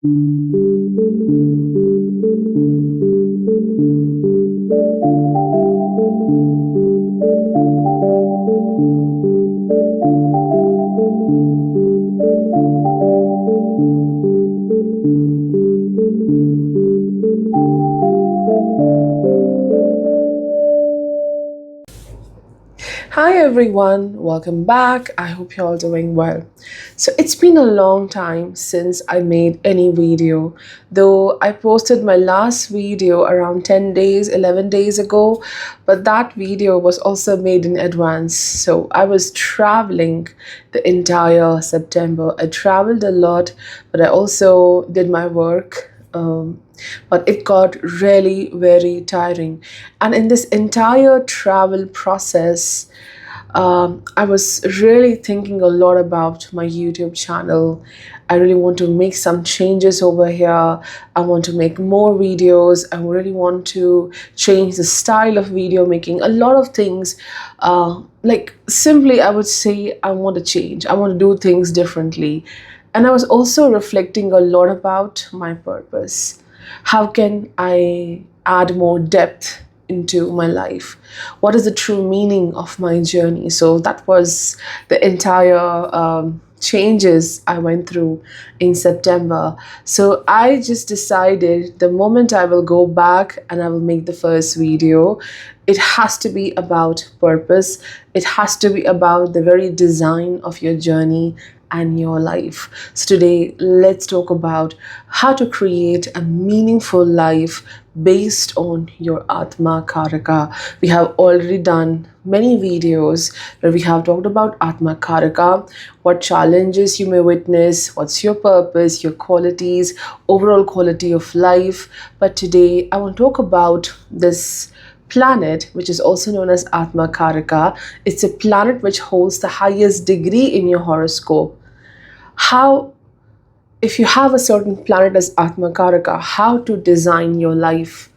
Hi everyone, welcome back. I hope you're all doing well. So it's been a long time since I made any video, though I posted my last video around 10 days, 11 days ago, but that video was also made in advance. So I was traveling the entire September. I traveled a lot, but I also did my work. But it got really very tiring. And in this entire travel process, I was really thinking a lot about my YouTube channel. I really want to make some changes over here. I want to make more videos. I really want to change the style of video making. A lot of things, like simply, I would say I want to change. I want to do things differently. And I was also reflecting a lot about my purpose. How can I add more depth into my life? What is the true meaning of my journey? So that was the entire changes I went through in September. So I just decided the moment I will go back and I will make the first video, it has to be about purpose. It has to be about the very design of your journey and your life. So today, let's talk about how to create a meaningful life based on your Atmakaraka. We have already done many videos where we have talked about Atmakaraka, what challenges you may witness, what's your purpose, your qualities, overall quality of life. But today, I want to talk about this planet, which is also known as Atmakaraka. It's a planet which holds the highest degree in your horoscope. How, if you have a certain planet as Atmakaraka, how to design your life,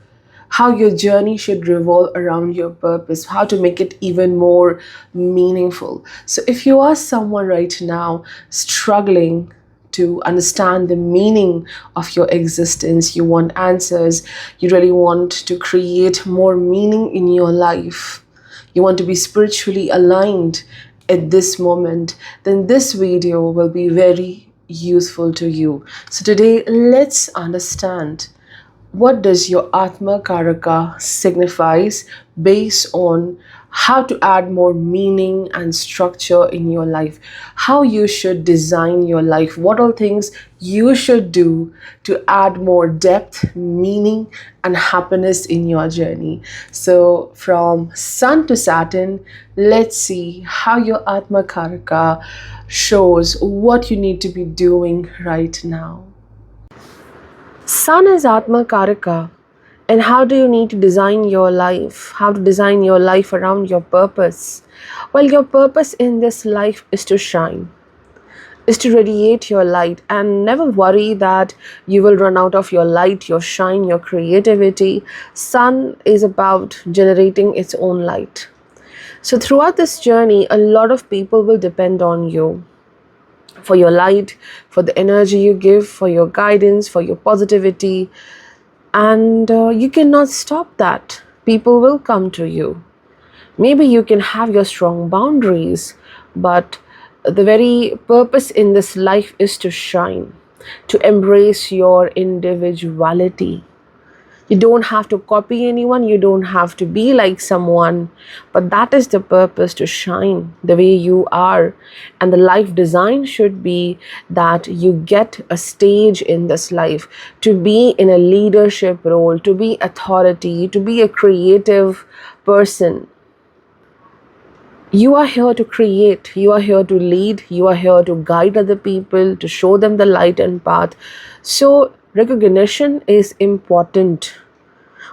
how your journey should revolve around your purpose, how to make it even more meaningful. So if you are someone right now struggling to understand the meaning of your existence, you want answers, you really want to create more meaning in your life, you want to be spiritually aligned at this moment, then this video will be very useful to you. So today, let's understand what does your Atmakaraka signifies based on how to add more meaning and structure in your life, how you should design your life, what all things you should do to add more depth, meaning, and happiness in your journey. So from Sun to Saturn, let's see how your Atmakaraka shows what you need to be doing right now. Sun is Atmakaraka. And how do you need to design your life? How to design your life around your purpose? Well, your purpose in this life is to shine, is to radiate your light, and never worry that you will run out of your light, your shine, your creativity. Sun is about generating its own light. So throughout this journey, a lot of people will depend on you for your light, for the energy you give, for your guidance, for your positivity. And you cannot stop that. People will come to you. Maybe you can have your strong boundaries, but the very purpose in this life is to shine, to embrace your individuality. You don't have to copy anyone, you don't have to be like someone, but that is the purpose, to shine the way you are. And the life design should be that you get a stage in this life to be in a leadership role, to be authority, to be a creative person. You are here to create, you are here to lead, you are here to guide other people, to show them the light and path. So recognition is important.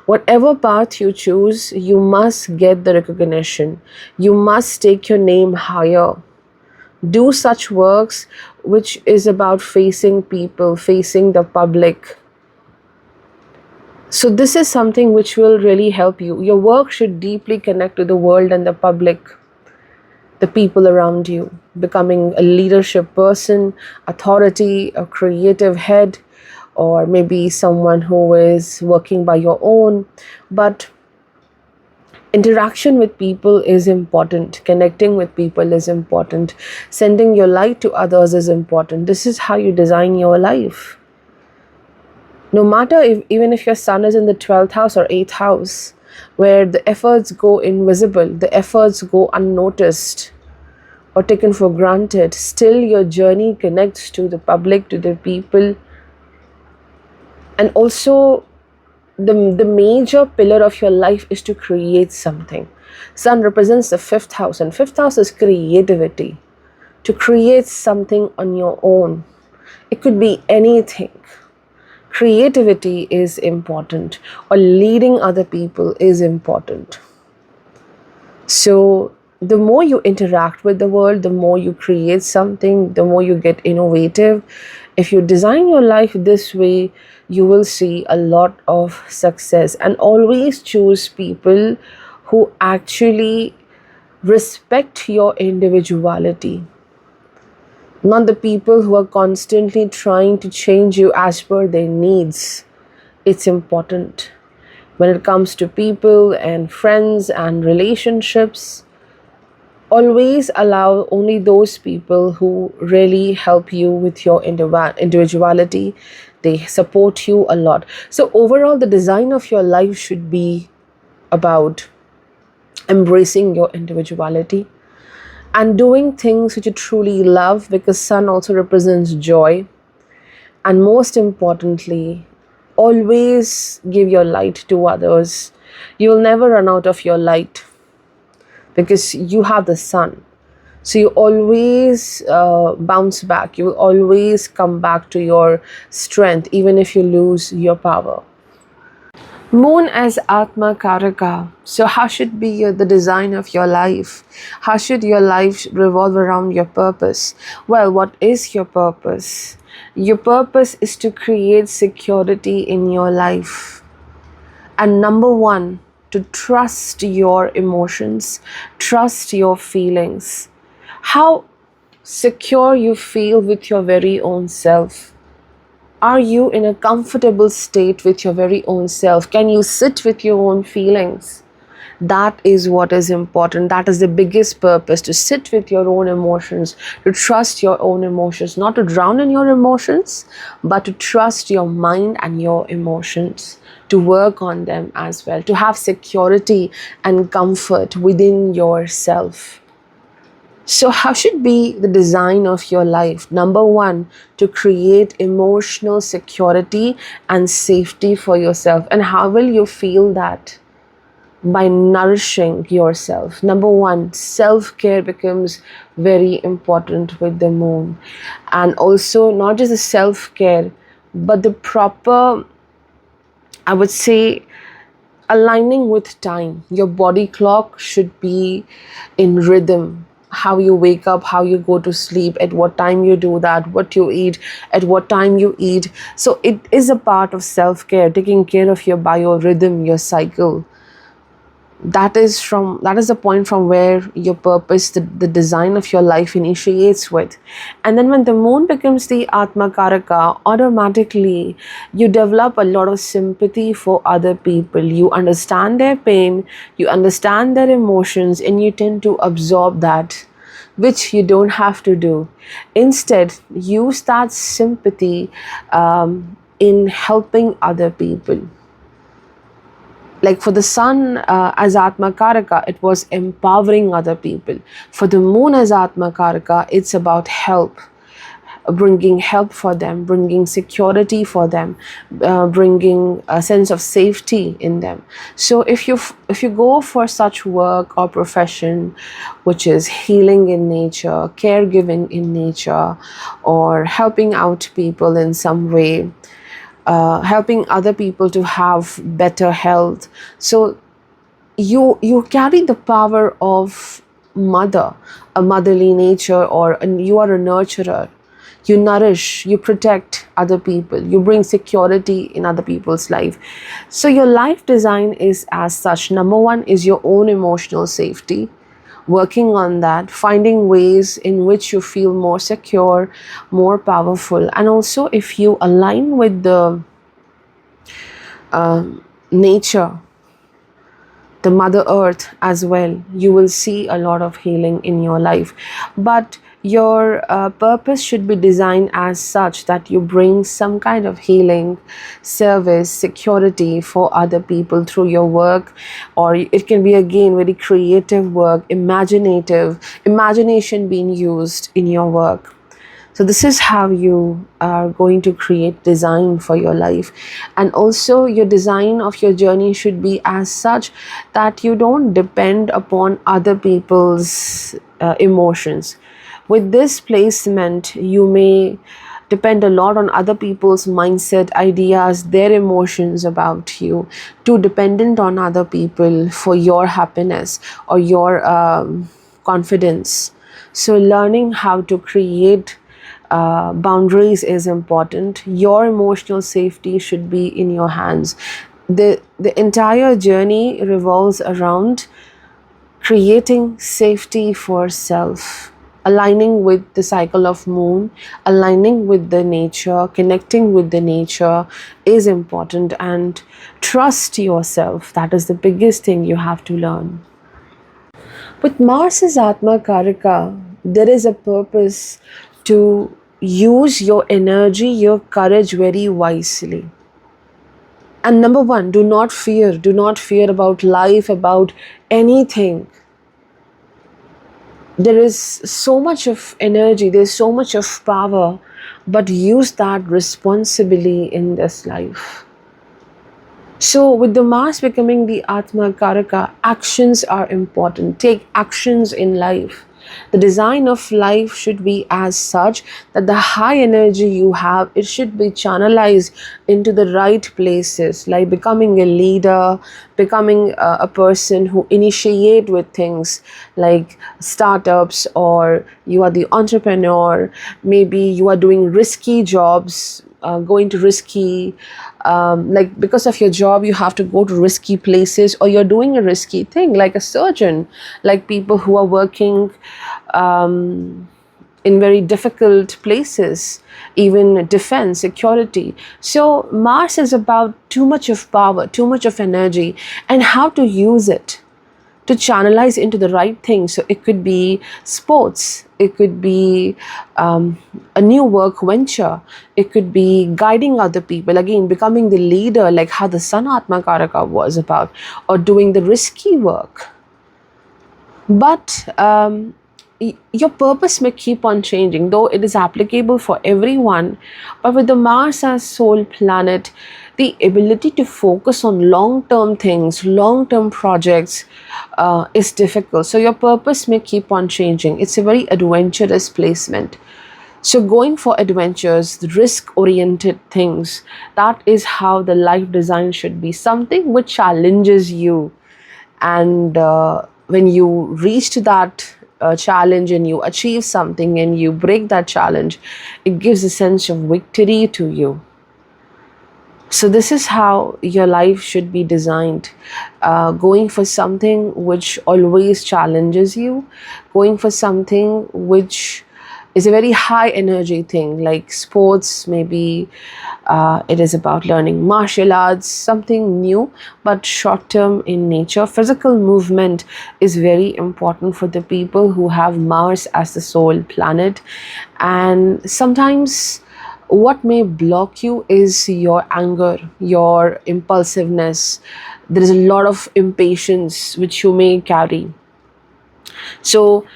Whatever path you choose, you must get the recognition. You must take your name higher. Do such works which is about facing people, facing the public. So this is something which will really help you. Your work should deeply connect to the world and the public, the people around you, becoming a leadership person, authority, a creative head, or maybe someone who is working by your own. But interaction with people is important, connecting with people is important, sending your light to others is important. This is how you design your life. No matter if, even if your sun is in the 12th house or 8th house, where the efforts go invisible, the efforts go unnoticed or taken for granted, still your journey connects to the public, to the people. And also, the major pillar of your life is to create something. Sun represents the 5th house, and 5th house is creativity. To create something on your own. It could be anything. Creativity is important, or leading other people is important. So, the more you interact with the world, the more you create something, the more you get innovative. If you design your life this way, you will see a lot of success. And always choose people who actually respect your individuality, not the people who are constantly trying to change you as per their needs. It's important. When it comes to people and friends and relationships, always allow only those people who really help you with your individuality. They support you a lot. So, overall, the design of your life should be about embracing your individuality and doing things which you truly love, because sun also represents joy. And most importantly, always give your light to others. You will never run out of your light because you have the sun. So you always bounce back. You will always come back to your strength, even if you lose your power. Moon as Atmakaraka. So, how should be the design of your life? How should your life revolve around your purpose? Well, what is your purpose? Your purpose is to create security in your life. And number one, to trust your emotions, trust your feelings. How secure you feel with your very own self. Are you in a comfortable state with your very own self? Can you sit with your own feelings? That is what is important. That is the biggest purpose, to sit with your own emotions, to trust your own emotions, not to drown in your emotions, but to trust your mind and your emotions, to work on them as well, to have security and comfort within yourself. So, how should be the design of your life? Number one, to create emotional security and safety for yourself. And how will you feel that? By nourishing yourself. Number one, self-care becomes very important with the moon. And also, not just the self-care, but the proper, I would say, aligning with time. Your body clock should be in rhythm. How you wake up, how you go to sleep, at what time you do that, what you eat, at what time you eat. So it is a part of self-care, taking care of your biorhythm, your cycle. That is the point from where your purpose, the design of your life initiates with. And then when the moon becomes the Atmakaraka, automatically you develop a lot of sympathy for other people. You understand their pain, you understand their emotions, and you tend to absorb that, which you don't have to do. Instead, use that sympathy in helping other people. Like for the sun as Atmakaraka, it was empowering other people. For the moon as Atmakaraka, it's about help, bringing help for them, bringing security for them, bringing a sense of safety in them. So if you go for such work or profession, which is healing in nature, caregiving in nature, or helping out people in some way, helping other people to have better health. So you carry the power of mother, a motherly nature, or you are a nurturer. You nourish, you protect other people, you bring security in other people's life. So your life design is as such. Number one is your own emotional safety. working on that, finding ways in which you feel more secure, more powerful. And also, if you align with the nature, the mother earth as well, you will see a lot of healing in your life. But your purpose should be designed as such that you bring some kind of healing, service, security for other people through your work. Or it can be again very creative work, imaginative imagination being used in your work. So this is how you are going to create design for your life. And also your design of your journey should be as such that you don't depend upon other people's emotions. With this placement, you may depend a lot on other people's mindset, ideas, their emotions about you, too dependent on other people for your happiness or your confidence. So learning how to create boundaries is important. Your emotional safety should be in your hands. The entire journey revolves around creating safety for self, aligning with the cycle of moon, aligning with the nature, connecting with the nature is important. And trust yourself. That is the biggest thing you have to learn. With Mars's Atmakaraka, there is a purpose to use your energy, your courage very wisely. And number one, do not fear. Do not fear about life, about anything. There is so much of energy, there's so much of power, but use that responsibly in this life. So, with the Mars becoming the Atmakaraka, actions are important. Take actions in life. The design of life should be as such that the high energy you have, it should be channelized into the right places, like becoming a leader, becoming a person who initiate with things like startups, or you are the entrepreneur, maybe you are doing risky jobs, going to risky, like because of your job you have to go to risky places, or you're doing a risky thing like a surgeon, like people who are working in very difficult places, even defense, security. So Mars is about too much of power, too much of energy, and how to use it to channelize into the right thing. So it could be sports, it could be a new work venture, it could be guiding other people, again becoming the leader, like how the Sun Atmakaraka was about, or doing the risky work. But your purpose may keep on changing, though it is applicable for everyone. But with the Mars as soul planet, the ability to focus on long-term things, long-term projects is difficult. So your purpose may keep on changing. It's a very adventurous placement. So going for adventures, risk-oriented things, that is how the life design should be. Something which challenges you, and when you reach to that challenge and you achieve something and you break that challenge, it gives a sense of victory to you. So this is how your life should be designed. Going for something which always challenges you, going for something which is a very high energy thing, like sports, maybe it is about learning martial arts, something new but short term in nature. Physical movement is very important for the people who have Mars as the soul planet. And sometimes what may block you is your anger, your impulsiveness. There is a lot of impatience which you may carry. So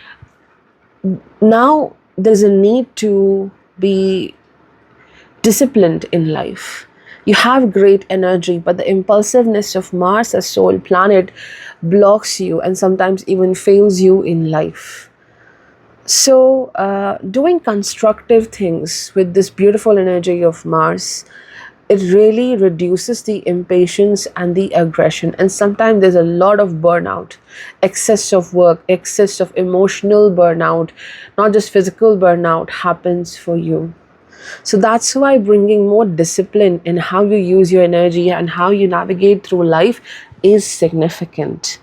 now there's a need to be disciplined in life. You have great energy, but the impulsiveness of Mars as soul planet blocks you and sometimes even fails you in life. So doing constructive things with this beautiful energy of Mars, it really reduces the impatience and the aggression. And sometimes there's a lot of burnout, excess of work, excess of emotional burnout, not just physical burnout happens for you. So that's why bringing more discipline in how you use your energy and how you navigate through life is significant.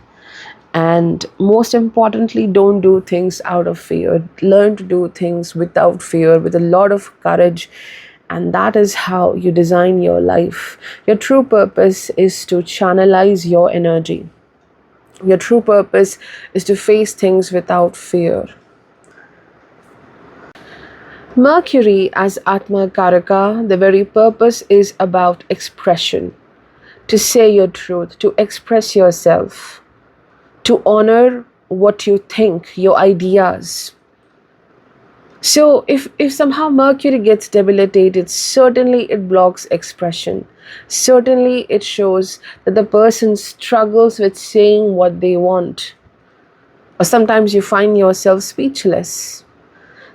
And most importantly, don't do things out of fear. Learn to do things without fear, with a lot of courage. And that is how you design your life. Your true purpose is to channelize your energy. Your true purpose is to face things without fear. Mercury as Atmakaraka, the very purpose is about expression, to say your truth, to express yourself, to honor what you think, your ideas. So if somehow Mercury gets debilitated, certainly it blocks expression. Certainly it shows that the person struggles with saying what they want. Or sometimes you find yourself speechless.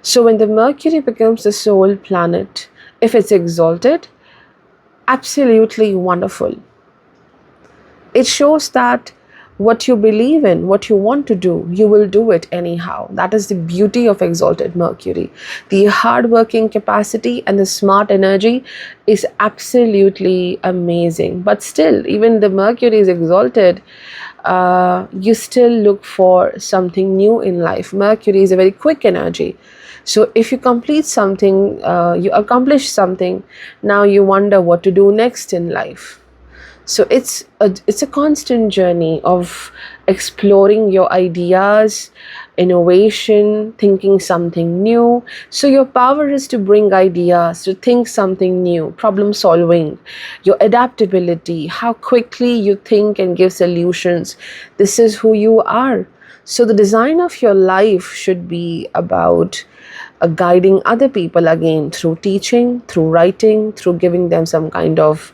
So when the Mercury becomes the soul planet, if it's exalted, absolutely wonderful. It shows that what you believe in, what you want to do, you will do it anyhow. That is the beauty of exalted Mercury. The hardworking capacity and the smart energy is absolutely amazing. But still, even the Mercury is exalted, you still look for something new in life. Mercury is a very quick energy. So if you complete something, you accomplish something, now you wonder what to do next in life. So it's a constant journey of exploring your ideas, innovation, thinking something new. So your power is to bring ideas, to think something new, problem solving, your adaptability, how quickly you think and give solutions. This is who you are. So the design of your life should be about guiding other people, again, through teaching, through writing, through giving them some kind of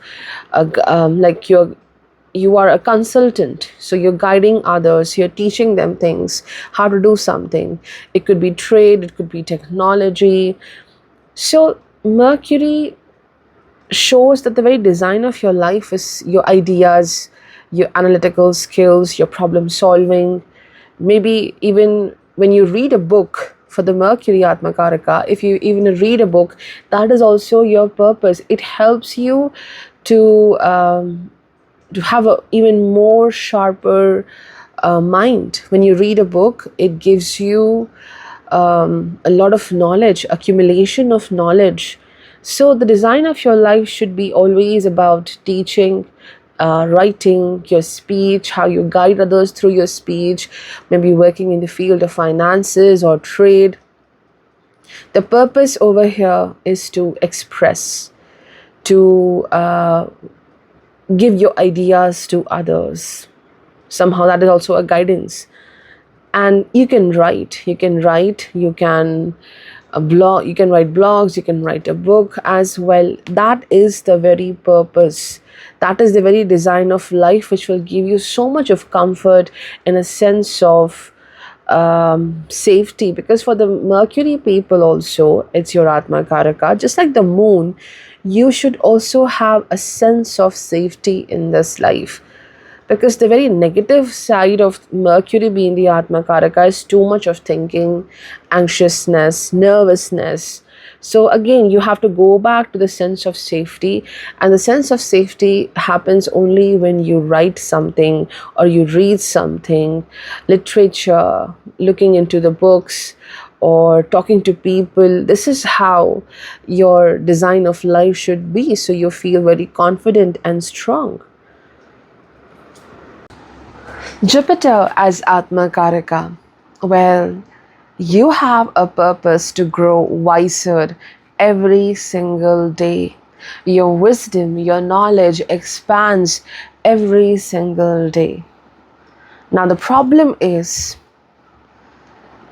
like you are a consultant, so you're guiding others, you're teaching them things, how to do something. It could be trade, it could be technology. So Mercury shows that the very design of your life is your ideas, your analytical skills, your problem solving. Maybe even when you read a book for the Mercury Atmakaraka, if you even read a book, that is also your purpose. It helps you to have a even more sharper mind. When you read a book, it gives you a lot of knowledge, accumulation of knowledge. So the design of your life should be always about teaching, writing, your speech, how you guide others through your speech, maybe working in the field of finances or trade. The purpose over here is to express, to give your ideas to others. Somehow that is also a guidance. And you can write, you can blog, you can write blogs, you can write a book as well. That is the very purpose. That is the very design of life, which will give you so much of comfort and a sense of safety. Because for the Mercury people also, it's your Atmakaraka. Just like the moon, you should also have a sense of safety in this life. Because the very negative side of Mercury being the Atmakaraka is too much of thinking, anxiousness, nervousness. So again, you have to go back to the sense of safety, and the sense of safety happens only when you write something or you read something, literature, looking into the books, or talking to people. This is how your design of life should be, so you feel very confident and strong. Jupiter as Atmakaraka. Well, you have a purpose to grow wiser every single day. Your wisdom, your knowledge expands every single day. Now, the problem is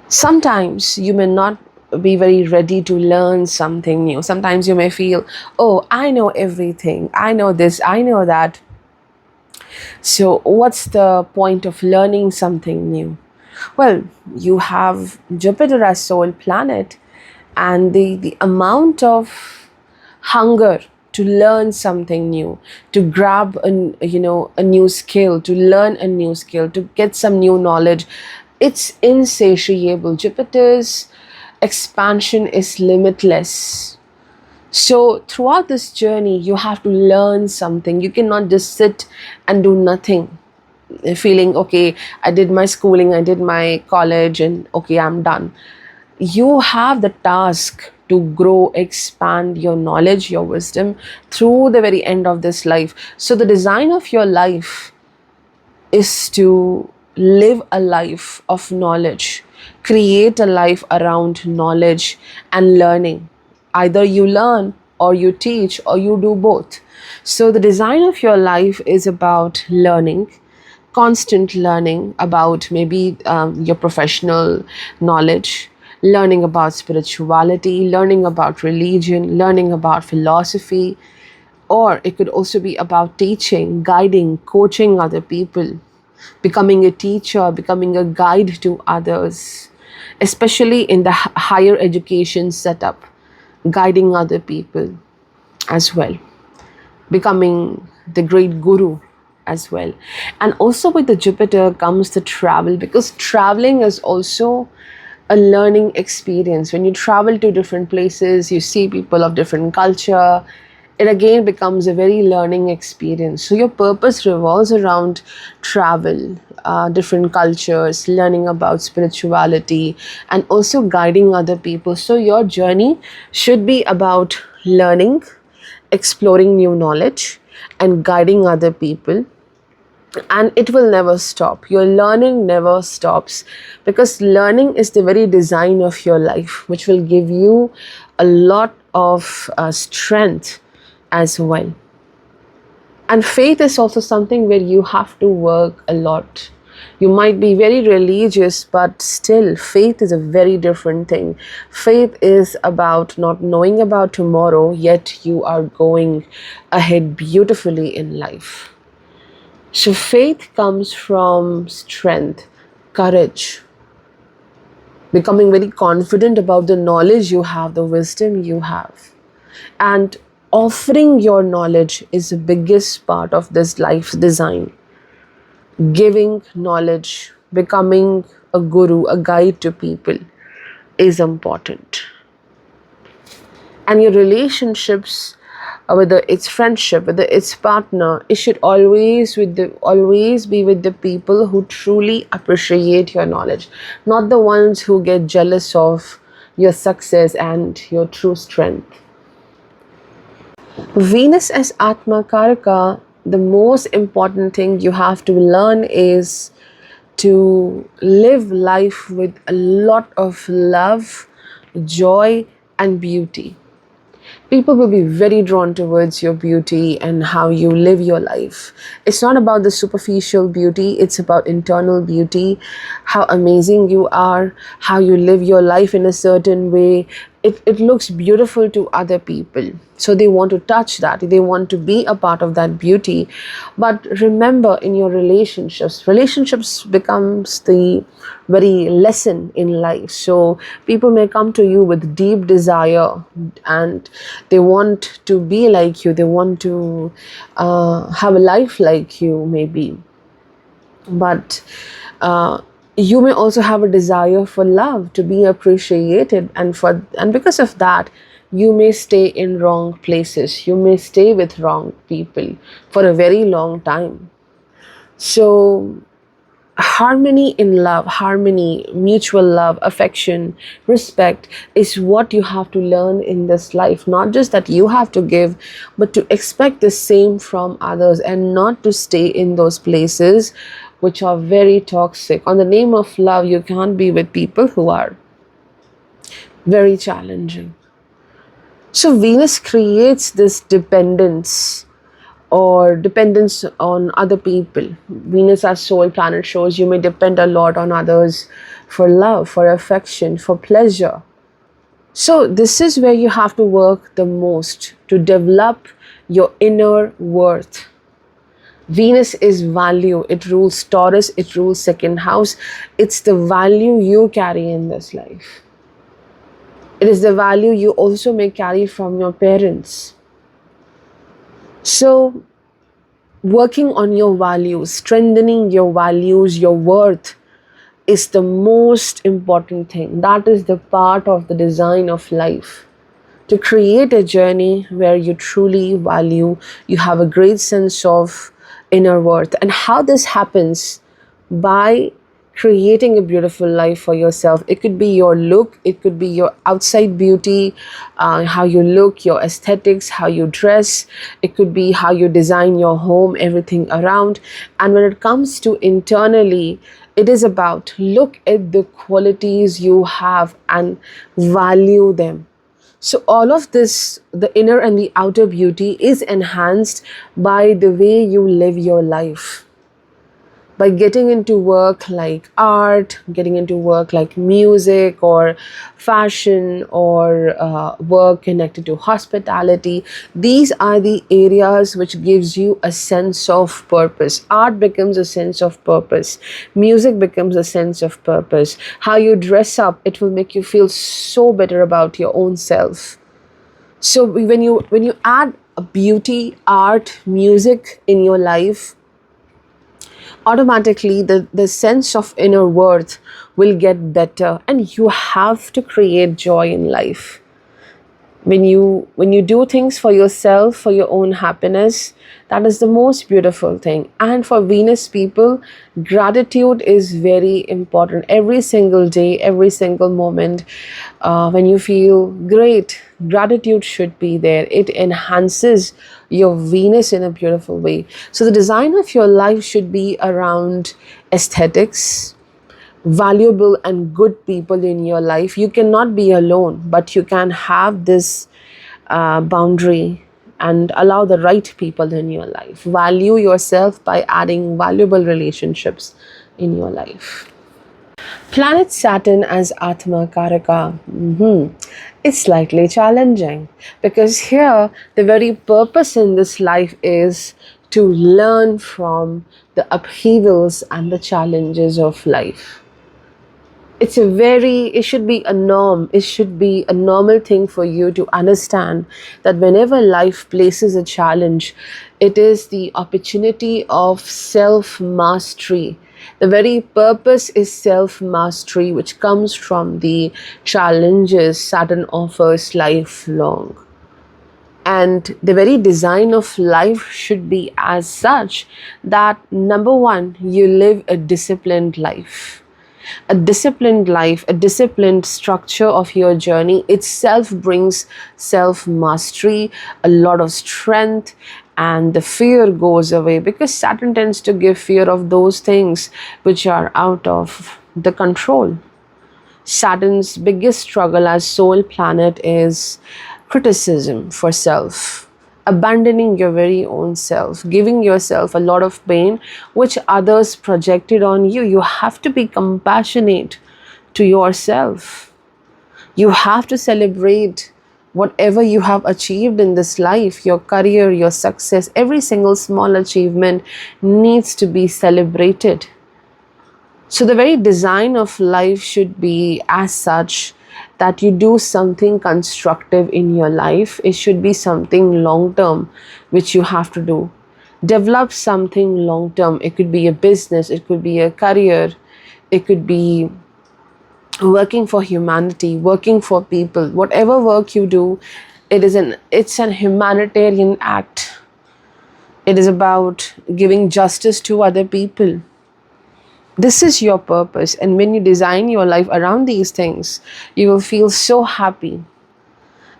sometimes you may not be very ready to learn something new. Sometimes you may feel, oh, I know everything. I know this, I know that. So, what's the point of learning something new? Well, you have Jupiter as soul planet, and the amount of hunger to learn something new, to grab a new skill, to learn a new skill, to get some new knowledge, it's insatiable. Jupiter's expansion is limitless. So, throughout this journey, you have to learn something. You cannot just sit and do nothing. feeling, okay, I did my schooling, I did my college, and okay, I'm done. You have the task to grow, expand your knowledge, your wisdom through the very end of this life. So the design of your life is to live a life of knowledge, create a life around knowledge and learning. Either you learn or you teach or you do both. So, the design of your life is about learning, constant learning about maybe your professional knowledge, learning about spirituality, learning about religion, learning about philosophy, or it could also be about teaching, guiding, coaching other people, becoming a teacher, becoming a guide to others, especially in the higher education setup, guiding other people as well, becoming the great guru as well. And also with the Jupiter comes the travel, because traveling is also a learning experience. When you travel to different places, you see people of different culture, it again becomes a very learning experience. So your purpose revolves around travel, different cultures, learning about spirituality, and also guiding other people. So your journey should be about learning, exploring new knowledge, and guiding other people. And it will never stop. Your learning never stops, because learning is the very design of your life, which will give you a lot of strength as well. And faith is also something where you have to work a lot. You might be very religious, but still, faith is a very different thing. Faith is about not knowing about tomorrow, yet you are going ahead beautifully in life. So, faith comes from strength, courage, becoming very confident about the knowledge you have, the wisdom you have. And offering your knowledge is the biggest part of this life's design. Giving knowledge, becoming a guru, a guide to people is important. And your relationships, whether it's friendship, whether it's partner, it should always be with the people who truly appreciate your knowledge, not the ones who get jealous of your success and your true strength. Venus as Atmakaraka, the most important thing you have to learn is to live life with a lot of love, joy, and beauty. People will be very drawn towards your beauty and how you live your life. It's not about the superficial beauty, it's about internal beauty, how amazing you are, how you live your life in a certain way. It looks beautiful to other people. So they want to touch that, they want to be a part of that beauty. But remember, in your relationships becomes the very lesson in life. So people may come to you with deep desire, and they want to be like you, they want to have a life like you maybe. But you may also have a desire for love, to be appreciated, and because of that, you may stay in wrong places, you may stay with wrong people for a very long time. So harmony in love, harmony, mutual love, affection, respect is what you have to learn in this life. Not just that you have to give, but to expect the same from others, and not to stay in those places which are very toxic. On the name of love, you can't be with people who are very challenging. So Venus creates this dependence, or dependence on other people. Venus as soul planet shows you may depend a lot on others for love, for affection, for pleasure. So this is where you have to work the most to develop your inner worth. Venus is value. It rules Taurus, it rules second house. It's the value you carry in this life. It is the value you also may carry from your parents. So, working on your values, strengthening your values, your worth is the most important thing. That is the part of the design of life. To create a journey where you truly value, you have a great sense of inner worth. And how this happens? By creating a beautiful life for yourself. It could be your look, it could be your outside beauty, how you look, your aesthetics, how you dress. It could be how you design your home, everything around. And when it comes to internally, it is about look at the qualities you have and value them. So, all of this, the inner and the outer beauty, is enhanced by the way you live your life, by getting into work like art, getting into work like music or fashion, or work connected to hospitality. These are the areas which gives you a sense of purpose. Art becomes a sense of purpose. Music becomes a sense of purpose. How you dress up, it will make you feel so better about your own self. So when you add a beauty, art, music in your life, automatically the sense of inner worth will get better, and you have to create joy in life. When you do things for yourself, for your own happiness, that is the most beautiful thing. And for Venus people, gratitude is very important. Every single day, every single moment, when you feel great, gratitude should be there. It enhances your Venus in a beautiful way. So the design of your life should be around aesthetics, valuable and good people in your life. You cannot be alone, but you can have this boundary and allow the right people in your life. Value yourself by adding valuable relationships in your life. Planet Saturn as Atmakaraka. It's slightly challenging because here the very purpose in this life is to learn from the upheavals and the challenges of life. It should be a norm, it should be a normal thing for you to understand that whenever life places a challenge, it is the opportunity of self mastery. The very purpose is self mastery, which comes from the challenges Saturn offers lifelong. And the very design of life should be as such that, number one, you live a disciplined life. A disciplined life, a disciplined structure of your journey itself brings self mastery, a lot of strength, and the fear goes away, because Saturn tends to give fear of those things which are out of the control. Saturn's biggest struggle as soul planet is criticism for self, abandoning your very own self, giving yourself a lot of pain which others projected on you. You have to be compassionate to yourself. You have to celebrate whatever you have achieved in this life, your career, your success. Every single small achievement needs to be celebrated. So the very design of life should be as such that you do something constructive in your life. It should be something long term which you have to do. Develop something long term. It could be a business, it could be a career, it could be working for humanity, working for people. Whatever work you do, it's an humanitarian act. It is about giving justice to other people. This is your purpose, and when you design your life around these things, you will feel so happy.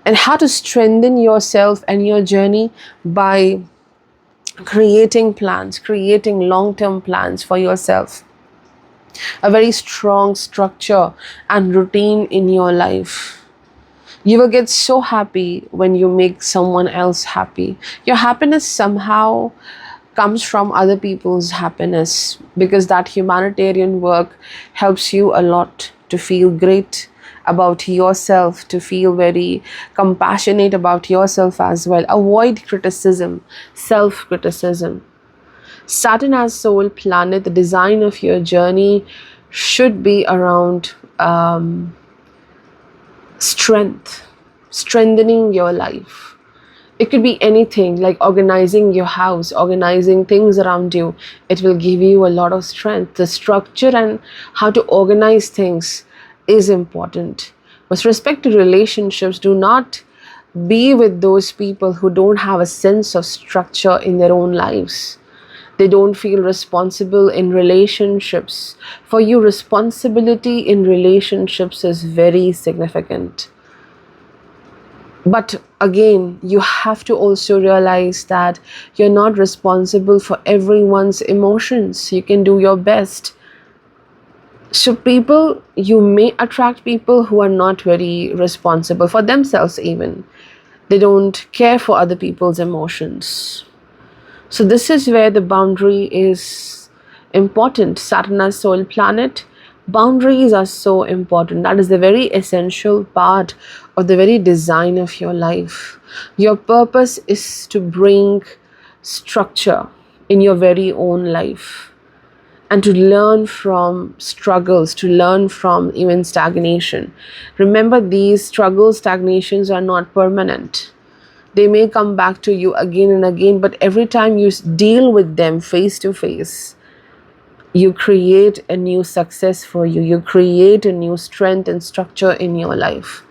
And how to strengthen yourself and your journey? By creating plans, creating long-term plans for yourself, a very strong structure and routine in your life. You will get so happy when you make someone else happy. Your happiness somehow comes from other people's happiness, because that humanitarian work helps you a lot to feel great about yourself, to feel very compassionate about yourself as well. Avoid criticism, self criticism. Saturn as soul planet, the design of your journey should be around strength, strengthening your life. It could be anything like organizing your house, organizing things around you. It will give you a lot of strength. The structure and how to organize things is important. With respect to relationships, do not be with those people who don't have a sense of structure in their own lives. They don't feel responsible in relationships. For you, responsibility in relationships is very significant. But again, you have to also realize that you're not responsible for everyone's emotions. You can do your best. So, people, you may attract people who are not very responsible for themselves, even. They don't care for other people's emotions. So, this is where the boundary is important. Saturn as soil planet, boundaries are so important. That is the very essential part of the very design of your life. Your purpose is to bring structure in your very own life and to learn from struggles, to learn from even stagnation. Remember, these struggles, stagnations are not permanent. They may come back to you again and again, but every time you deal with them face to face, you create a new success for you. You create a new strength and structure in your life.